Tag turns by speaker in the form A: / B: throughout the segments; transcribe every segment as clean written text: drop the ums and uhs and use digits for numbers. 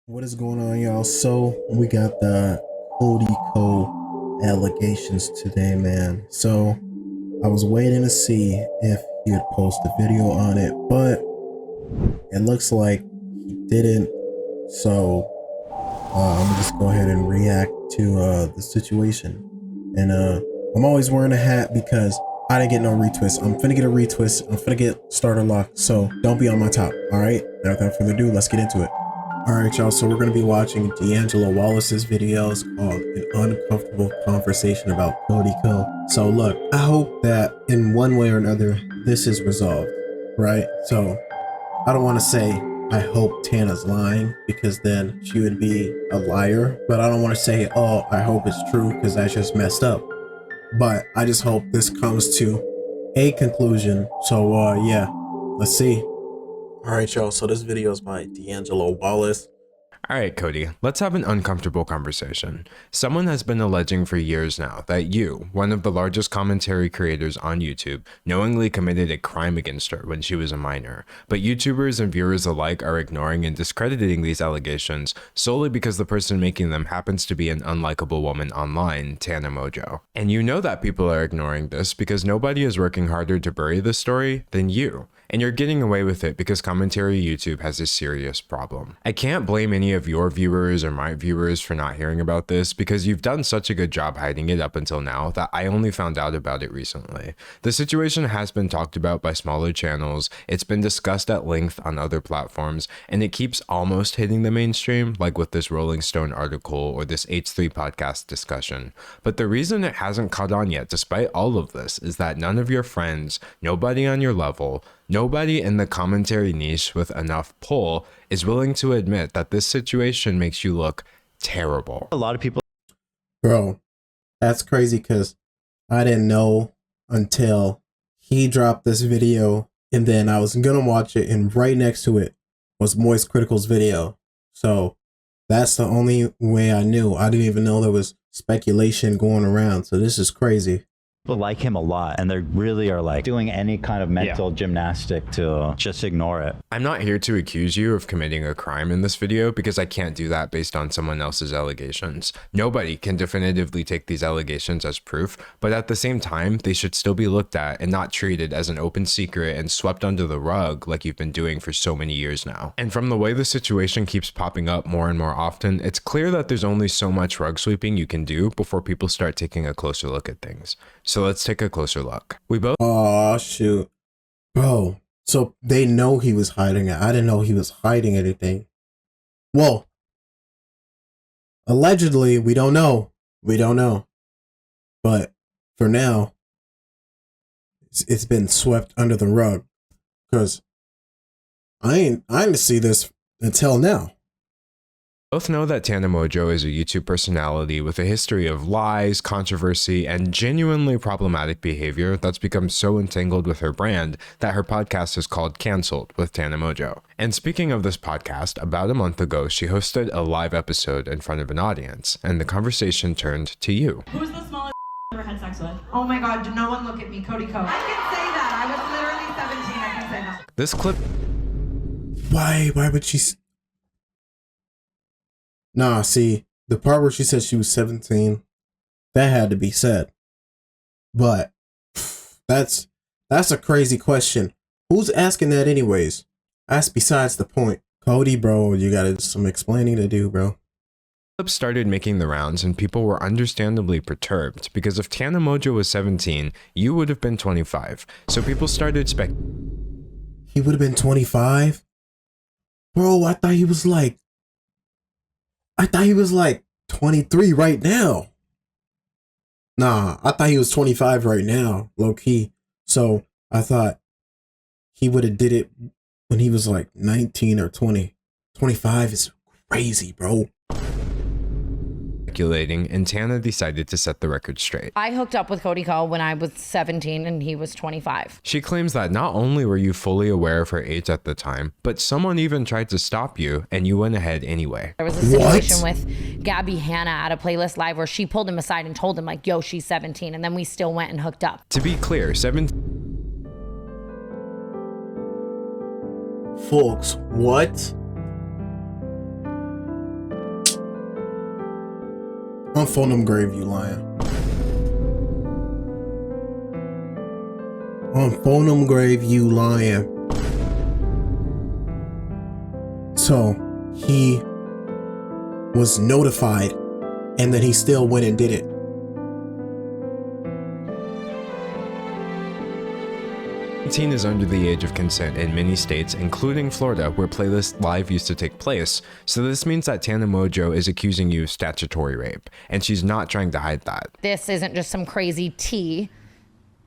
A: What is going on, y'all? So we got the Cody Ko allegations today, man. So I was waiting to see if he would post a video on it, but it looks like he didn't. So I'm gonna just go ahead and react to the situation. And I'm always wearing a hat because I didn't get no retwist. I'm finna get a retwist. I'm finna get starter lock. So don't be on my top. All right. Without further ado, let's get into it. Alright, y'all, so we're going to be watching D'Angelo Wallace's videos called An Uncomfortable Conversation About Cody Ko. So look, I hope that in one way or another, this is resolved, right? So I don't want to say I hope Tana's lying because then she would be a liar, but I don't want to say, oh, I hope it's true because that's just messed up. But I just hope this comes to a conclusion. So yeah, let's see. Alright, y'all, so this video is by D'Angelo Wallace.
B: Alright, Cody, let's have an uncomfortable conversation. Someone has been alleging for years now that you, one of the largest commentary creators on YouTube, knowingly committed a crime against her when she was a minor. But YouTubers and viewers alike are ignoring and discrediting these allegations solely because the person making them happens to be an unlikable woman online, Tana Mongeau. And you know that people are ignoring this because nobody is working harder to bury this story than you. And you're getting away with it because commentary YouTube has a serious problem. I can't blame any of your viewers or my viewers for not hearing about this because you've done such a good job hiding it up until now that I only found out about it recently. The situation has been talked about by smaller channels, it's been discussed at length on other platforms, and it keeps almost hitting the mainstream, like with this Rolling Stone article or this H3 podcast discussion. But the reason it hasn't caught on yet, despite all of this, is that none of your friends, nobody on your level, nobody in the commentary niche with enough pull is willing to admit that this situation makes you look terrible.
C: A lot of people.
A: Bro, that's crazy because I didn't know until he dropped this video, and then I was gonna watch it, and right next to it was Moist Critical's video. So that's the only way I knew. I didn't even know there was speculation going around. So this is crazy.
C: People like him a lot, and they really are like doing any kind of mental gymnastic to just ignore it.
B: I'm not here to accuse you of committing a crime in this video because I can't do that based on someone else's allegations. Nobody can definitively take these allegations as proof, but at the same time, they should still be looked at and not treated as an open secret and swept under the rug like you've been doing for so many years now. And from the way the situation keeps popping up more and more often, it's clear that there's only so much rug sweeping you can do before people start taking a closer look at things. So let's take a closer look. We both—
A: Oh shoot. Bro, so they know he was hiding it. I didn't know he was hiding anything. Well, allegedly, we don't know. We don't know. But for now, it's been swept under the rug. Because I didn't see this until now.
B: Both know that Tana Mongeau is a YouTube personality with a history of lies, controversy, and genuinely problematic behavior that's become so entangled with her brand that her podcast is called Cancelled with Tana Mongeau. And speaking of this podcast, about a month ago, she hosted a live episode in front of an audience, and the conversation turned to you.
D: Who's the smallest I've ever had sex with?
E: Oh my god, did no one look at me, Cody Ko. I can say that. I was literally 17. I can say that.
B: This clip—
A: Why would she? Nah, see, the part where she said she was 17, that had to be said. But that's a crazy question. Who's asking that anyways? That's besides the point. Cody, bro, you got some explaining to do, bro.
B: clip started making the rounds and people were understandably perturbed because if Tana Mongeau was 17, you would have been 25. So people started
A: He would have been 25? Bro, I thought he was like 23 right now. Nah, I thought he was 25 right now, low key. So I thought he would have did it when he was like 19 or 20. 25 is crazy, bro.
B: speculating, and Tana decided to set the record straight.
F: I hooked up with Cody Ko when I was 17 and he was 25.
B: She claims that not only were you fully aware of her age at the time, but someone even tried to stop you and you went ahead anyway.
F: There was a situation with Gabby Hanna at a Playlist Live where she pulled him aside and told him like, yo, she's 17. And then we still went and hooked up.
B: To be clear,
A: Folks, what? On phone them grave, you lying. On phone them grave, you lying. So he was notified and then he still went and did it.
B: Teen is under the age of consent in many states, including Florida, where Playlist Live used to take place. So this means that Tana Mojo is accusing you of statutory rape, and she's not trying to hide that.
F: This isn't just some crazy tea.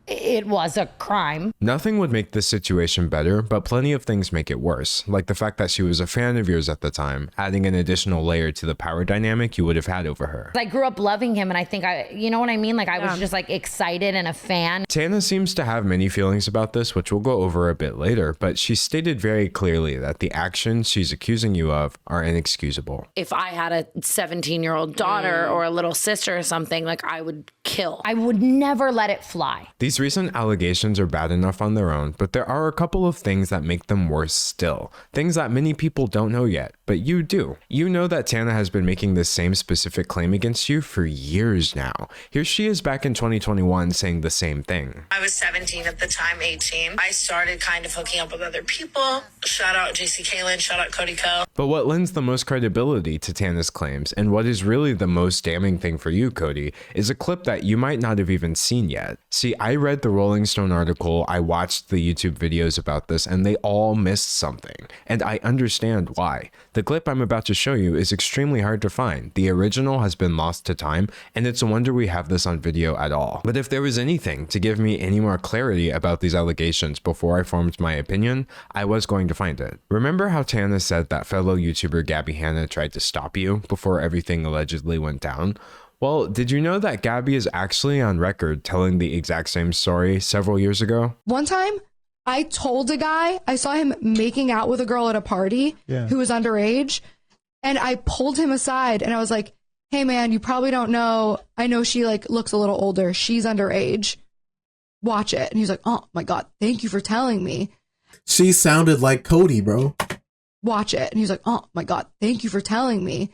F: It was a crime.
B: Nothing would make this situation better, but plenty of things make it worse, like the fact that she was a fan of yours at the time, adding an additional layer to the power dynamic you would have had over her.
F: I grew up loving him, and I think you know what I mean? Like, I was just like excited and a fan.
B: Tana seems to have many feelings about this, which we'll go over a bit later, but she stated very clearly that the actions she's accusing you of are inexcusable.
F: If I had a 17-year-old daughter or a little sister or something, like, I would kill. I would never let it fly.
B: These recent allegations are bad enough on their own, but there are a couple of things that make them worse still. Things that many people don't know yet, but you do. You know that Tana has been making this same specific claim against you for years now. Here she is back in 2021 saying the same thing.
G: I was 17 at the time, 18. I started kind of hooking up with other people. Shout out JC Kalen, shout out Cody Ko.
B: But what lends the most credibility to Tana's claims, and what is really the most damning thing for you, Cody, is a clip that you might not have even seen yet. See, I read the Rolling Stone article, I watched the YouTube videos about this, and they all missed something. And I understand why. The clip I'm about to show you is extremely hard to find. The original has been lost to time, and it's a wonder we have this on video at all. But if there was anything to give me any more clarity about these allegations before I formed my opinion, I was going to find it. Remember how Tana said that fellow YouTuber Gabby Hanna tried to stop you before everything allegedly went down? Well, did you know that Gabby is actually on record telling the exact same story several years ago?
H: One time, I told a guy, I saw him making out with a girl at a party who was underage, and I pulled him aside and I was like, hey man, you probably don't know, I know she like looks a little older, she's underage, watch it. And he's like, oh my God, thank you for telling me.
A: She sounded like Cody, bro.
H: Watch it. And he's like, oh my God, thank you for telling me.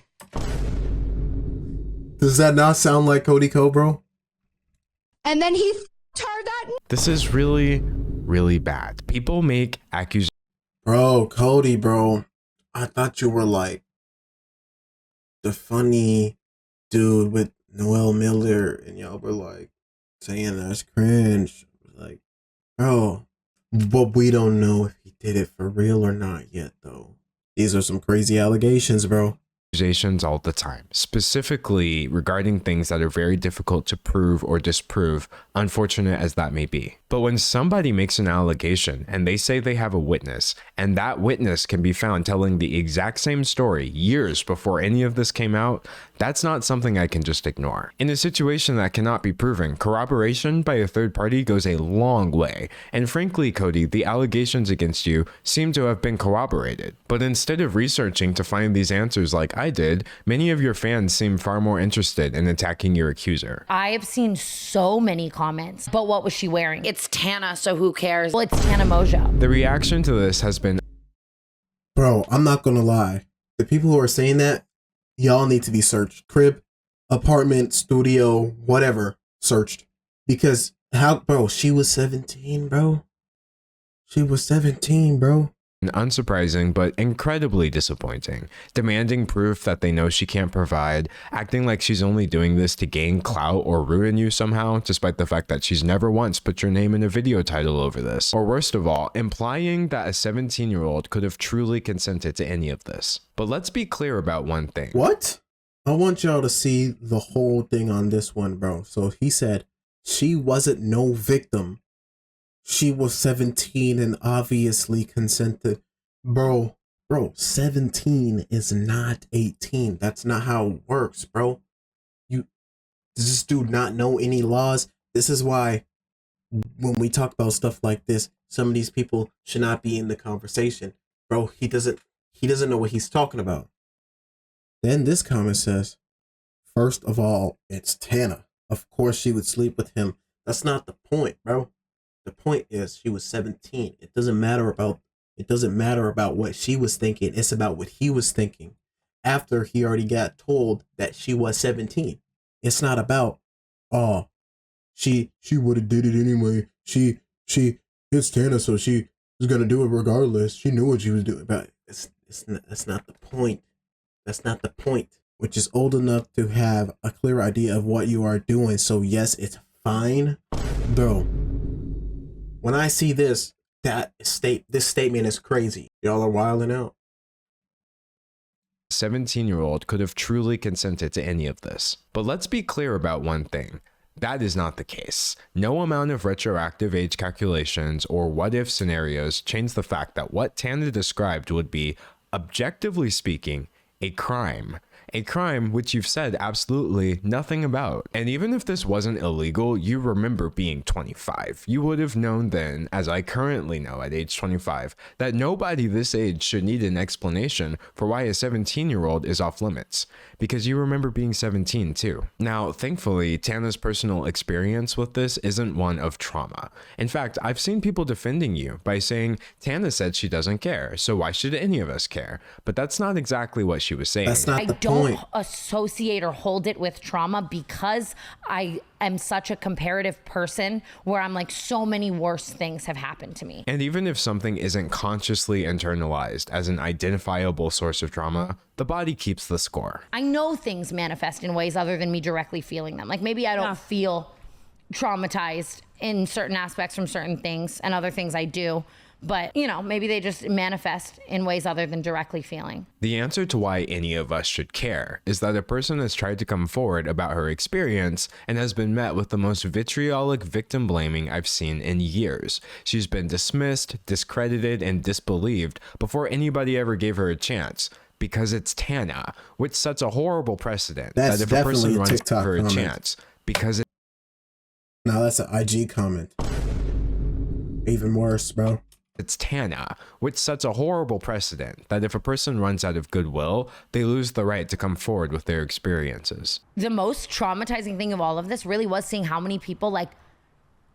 A: Does that not sound like Cody Ko, bro?
H: And then he turned that.
B: This is really, really bad. People make accusations.
A: Bro, Cody, bro. I thought you were like the funny dude with Noel Miller, and y'all were like saying that's cringe. Like, bro, but we don't know if he did it for real or not yet, though. These are some crazy allegations, bro.
B: Accusations all the time, specifically regarding things that are very difficult to prove or disprove, unfortunate as that may be. But when somebody makes an allegation and they say they have a witness, and that witness can be found telling the exact same story years before any of this came out, that's not something I can just ignore. In a situation that cannot be proven, corroboration by a third party goes a long way. And frankly, Cody, the allegations against you seem to have been corroborated. But instead of researching to find these answers like I did, many of your fans seem far more interested in attacking your accuser.
F: I have seen so many comments, but what was she wearing? It's Tana, so who cares? Well, it's Tana Mojo.
B: The reaction to this has been,
A: Bro, I'm not gonna lie. The people who are saying that, y'all need to be searched. Crib, apartment, studio, whatever, searched. Because bro, she was 17, bro. She was 17, bro.
B: unsurprising but incredibly disappointing, demanding proof that they know she can't provide, acting like she's only doing this to gain clout or ruin you somehow, despite the fact that she's never once put your name in a video title over this, or worst of all, implying that a 17-year-old could have truly consented to any of this. But let's be clear about one thing.
A: What? I want y'all to see the whole thing on this one, bro. So he said she wasn't no victim. She was 17 and obviously consented. Bro, 17 is not 18. That's not how it works, bro. Does this dude not know any laws? This is why when we talk about stuff like this, some of these people should not be in the conversation. Bro, he doesn't know what he's talking about. Then this comment says, first of all, it's Tana. Of course she would sleep with him. That's not the point, bro. The point is she was 17. It doesn't matter about what she was thinking. It's about what he was thinking after he already got told that she was 17. It's not about, oh, she would have did it anyway. It's Tana, so she was gonna do it regardless. She knew what she was doing, but that's not the point. That's not the point. Which is old enough to have a clear idea of what you are doing. So yes, it's fine, bro. When I see this statement is crazy. Y'all are wilding out.
B: 17-year-old could have truly consented to any of this. But let's be clear about one thing. That is not the case. No amount of retroactive age calculations or what-if scenarios change the fact that what Tana described would be, objectively speaking, a crime. A crime which you've said absolutely nothing about. And even if this wasn't illegal, you remember being 25. You would have known then, as I currently know at age 25, that nobody this age should need an explanation for why a 17-year-old is off limits. Because you remember being 17 too. Now, thankfully, Tana's personal experience with this isn't one of trauma. In fact, I've seen people defending you by saying, Tana said she doesn't care, so why should any of us care? But that's not exactly what she was saying.
A: That's not the
F: don't
A: point.
F: associate or hold it with trauma because I am such a comparative person where I'm like, so many worse things have happened to me.
B: And even if something isn't consciously internalized as an identifiable source of trauma, the body keeps the score.
F: I know things manifest in ways other than me directly feeling them. Like maybe I don't feel traumatized in certain aspects from certain things, and other things I do. But, you know, maybe they just manifest in ways other than directly feeling.
B: The answer to why any of us should care is that a person has tried to come forward about her experience and has been met with the most vitriolic victim blaming I've seen in years. She's been dismissed, discredited, and disbelieved before anybody ever gave her a chance. Because it's Tana, which sets a horrible precedent
A: That's
B: that if a person
A: definitely a
B: runs
A: TikTok
B: for a
A: comment.
B: chance, because
A: Now that's an IG comment. Even worse, bro.
B: it's Tana, which sets a horrible precedent that if a person runs out of goodwill, they lose the right to come forward with their experiences.
F: The most traumatizing thing of all of this really was seeing how many people like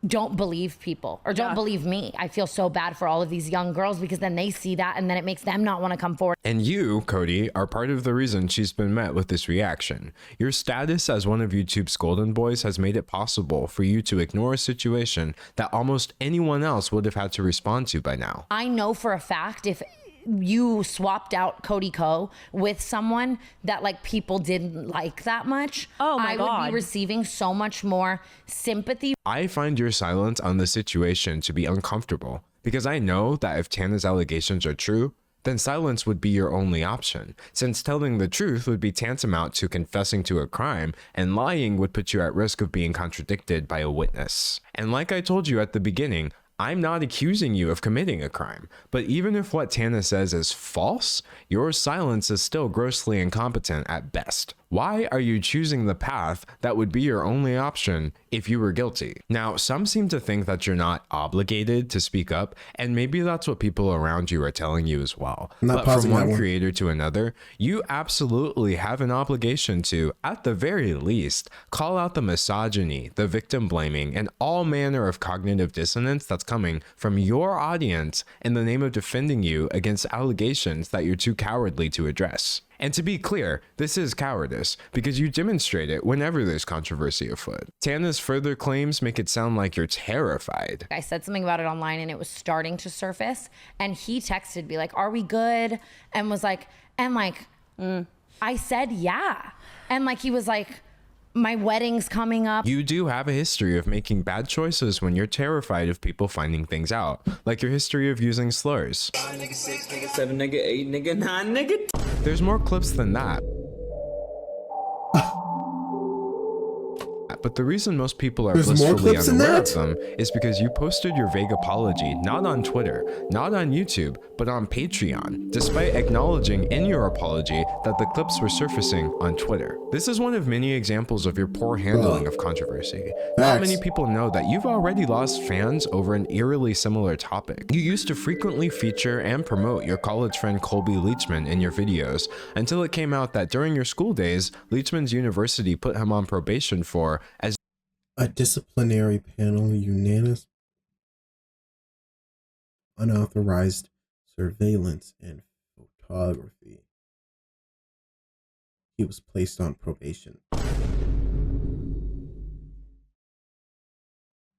F: don't believe people or don't believe me. I feel so bad for all of these young girls because then they see that and then it makes them not want to come forward.
B: And you, Cody, are part of the reason she's been met with this reaction. Your status as one of YouTube's golden boys has made it possible for you to ignore a situation that almost anyone else would have had to respond to by now.
F: I know for a fact if you swapped out Cody Ko with someone that like people didn't like that much, I would be receiving so much more sympathy.
B: I find your silence on the situation to be uncomfortable because I know that if Tana's allegations are true, then silence would be your only option, since telling the truth would be tantamount to confessing to a crime, and lying would put you at risk of being contradicted by a witness. And like I told you at the beginning, I'm not accusing you of committing a crime, but even if what Tana says is false, your silence is still grossly incompetent at best. Why are you choosing the path that would be your only option if you were guilty? Now, some seem to think that you're not obligated to speak up, and maybe that's what people around you are telling you as well. But from one creator to another, you absolutely have an obligation to, at the very least, call out the misogyny, the victim blaming, and all manner of cognitive dissonance that's coming from your audience in the name of defending you against allegations that you're too cowardly to address. And to be clear, this is cowardice, because you demonstrate it whenever there's controversy afoot. Tana's further claims make it sound like you're terrified.
F: I said something about it online and it was starting to surface, and he texted me like, are we good? And was like, I said, yeah. And like, he was like, my wedding's coming up.
B: You do have a history of making bad choices when you're terrified of people finding things out, like your history of using slurs.
I: 5 nigga, 6 nigga, 7 nigga, 8 nigga, 9 nigga.
B: There's more clips than that. But the reason most people are blissfully unaware of them is because you posted your vague apology not on Twitter, not on YouTube, but on Patreon, despite acknowledging in your apology that the clips were surfacing on Twitter. This is one of many examples of your poor handling of controversy. Not many people know that you've already lost fans over an eerily similar topic. You used to frequently feature and promote your college friend Colby Leachman in your videos until it came out that during your school days, Leachman's university put him on probation for as
A: a disciplinary panel unanimous unauthorized surveillance and photography. He was placed on probation.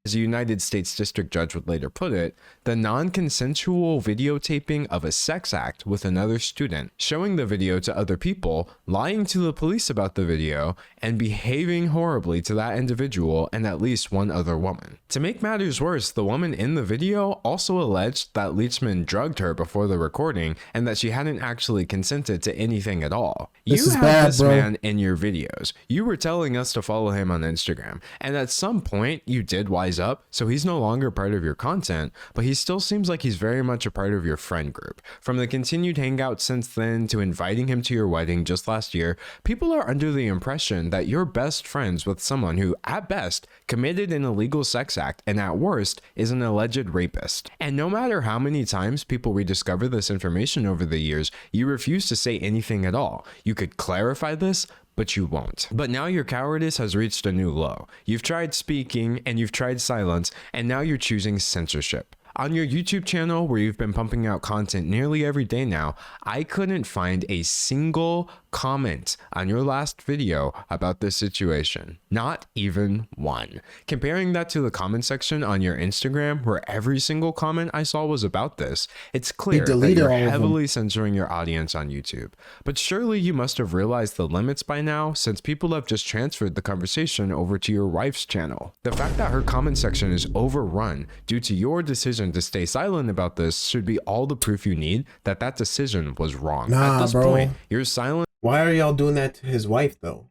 B: As a United States District Judge would later put it, the non-consensual videotaping of a sex act with another student, showing the video to other people, lying to the police about the video, and behaving horribly to that individual and at least one other woman. To make matters worse, the woman in the video also alleged that Leachman drugged her before the recording and that she hadn't actually consented to anything at all.
A: This
B: You
A: is
B: have
A: bad,
B: this
A: bro.
B: man in your videos. You were telling us to follow him on Instagram, and at some point you did wise up, so he's no longer part of your content, but he still seems like he's very much a part of your friend group. From the continued hangout since then to inviting him to your wedding just last year, people are under the impression that you're best friends with someone who, at best, committed an illegal sex act and at worst is an alleged rapist. And no matter how many times people rediscover this information over the years, you refuse to say anything at all. You could clarify this, but you won't. But now your cowardice has reached a new low. You've tried speaking and you've tried silence, and now you're choosing censorship. On your YouTube channel, where you've been pumping out content nearly every day now, I couldn't find a single comment on your last video about this situation. Not even one. Comparing that to the comment section on your Instagram, where every single comment I saw was about this, it's clear that you're heavily censoring your audience on YouTube. But surely you must have realized the limits by now, since people have just transferred the conversation over to your wife's channel. The fact that her comment section is overrun due to your decision to stay silent about this should be all the proof you need that that decision was wrong.
A: Nah,
B: at this
A: bro.
B: point, your silence
A: Why are y'all doing that to his wife though?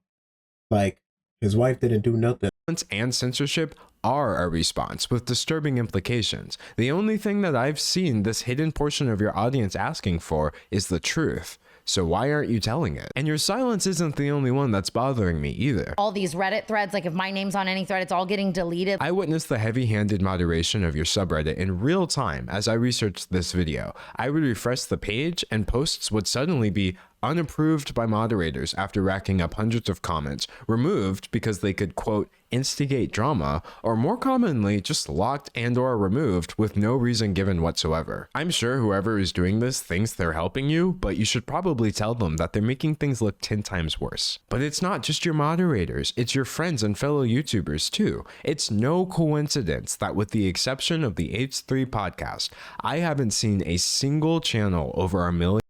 A: Like, his wife didn't do nothing.
B: and censorship are a response with disturbing implications. The only thing that I've seen this hidden portion of your audience asking for is the truth. So why aren't you telling it? And your silence isn't the only one that's bothering me either.
F: All these Reddit threads, like if my name's on any thread, it's all getting deleted.
B: I witnessed the heavy-handed moderation of your subreddit in real time as I researched this video. I would refresh the page and posts would suddenly be unapproved by moderators after racking up hundreds of comments, removed because they could, quote, instigate drama, or more commonly, just locked and or removed with no reason given whatsoever. I'm sure whoever is doing this thinks they're helping you, but you should probably tell them that they're making things look 10 times worse. But it's not just your moderators, it's your friends and fellow YouTubers too. It's no coincidence that with the exception of the H3 podcast, I haven't seen a single channel over 1 million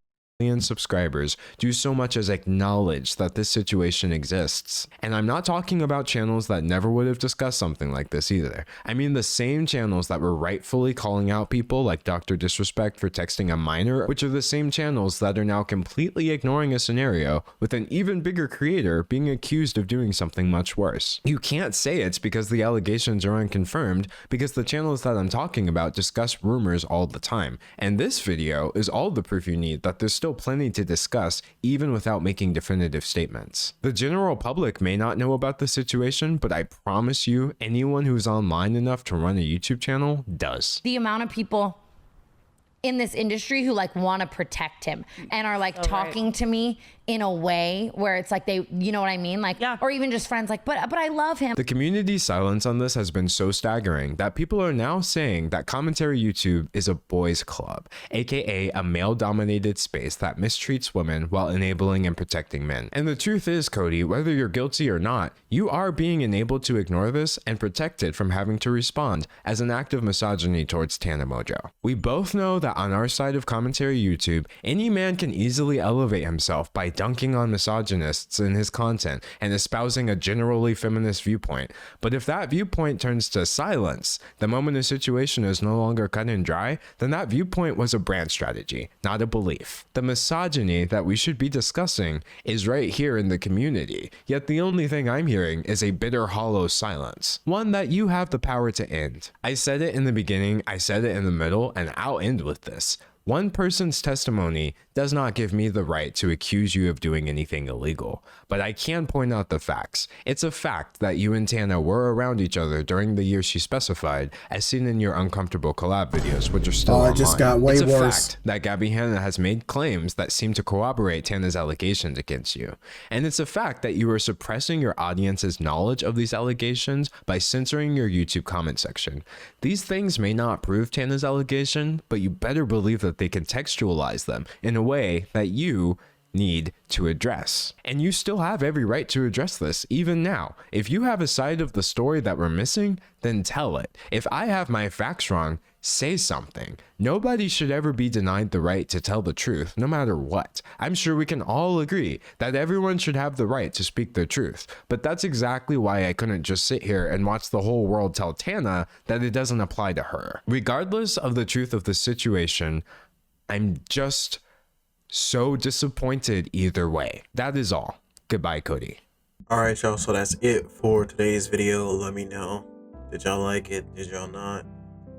B: subscribers do so much as acknowledge that this situation exists. And I'm not talking about channels that never would have discussed something like this either. I mean the same channels that were rightfully calling out people like Dr. Disrespect for texting a minor, which are the same channels that are now completely ignoring a scenario with an even bigger creator being accused of doing something much worse. You can't say it's because the allegations are unconfirmed, because the channels that I'm talking about discuss rumors all the time. And this video is all the proof you need that there's still plenty to discuss even without making definitive statements. The general public may not know about the situation, but I promise you anyone who's online enough to run a YouTube channel does.
F: The amount of people in this industry who like want to protect him and are like talking to me in a way where it's like they, you know what I mean? Like, or even just friends like, but I love him.
B: The community's silence on this has been so staggering that people are now saying that commentary YouTube is a boys club, aka a male-dominated space that mistreats women while enabling and protecting men. And the truth is, Cody, whether you're guilty or not, you are being enabled to ignore this and protected from having to respond as an act of misogyny towards Tana Mojo. We both know that on our side of commentary YouTube, any man can easily elevate himself by dunking on misogynists in his content and espousing a generally feminist viewpoint. But if that viewpoint turns to silence the moment a situation is no longer cut and dry, then that viewpoint was a brand strategy, not a belief. The misogyny that we should be discussing is right here in the community, yet the only thing I'm hearing is a bitter, hollow silence, one that you have the power to end. I said it in the beginning, I said it in the middle, and I'll end with this. One person's testimony does not give me the right to accuse you of doing anything illegal, but I can point out the facts. It's a fact that you and Tana were around each other during the years she specified, as seen in your uncomfortable collab videos, which are still online.
A: It just got way worse.
B: It's a fact that Gabby Hanna has made claims that seem to corroborate Tana's allegations against you. And it's a fact that you are suppressing your audience's knowledge of these allegations by censoring your YouTube comment section. These things may not prove Tana's allegation, but you better believe that they contextualize them in a way that you need to address. And you still have every right to address this, even now. If you have a side of the story that we're missing, then tell it. If I have my facts wrong, say something. Nobody should ever be denied the right to tell the truth, no matter what. I'm sure we can all agree that everyone should have the right to speak their truth, but that's exactly why I couldn't just sit here and watch the whole world tell Tana that it doesn't apply to her. Regardless of the truth of the situation, I'm just so disappointed either way. That is all. Goodbye, Cody.
A: Alright, y'all, so that's it for today's video. Let me know. Did y'all like it? Did y'all not?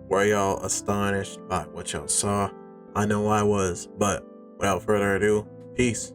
A: Were y'all astonished by what y'all saw? I know I was, but without further ado, peace.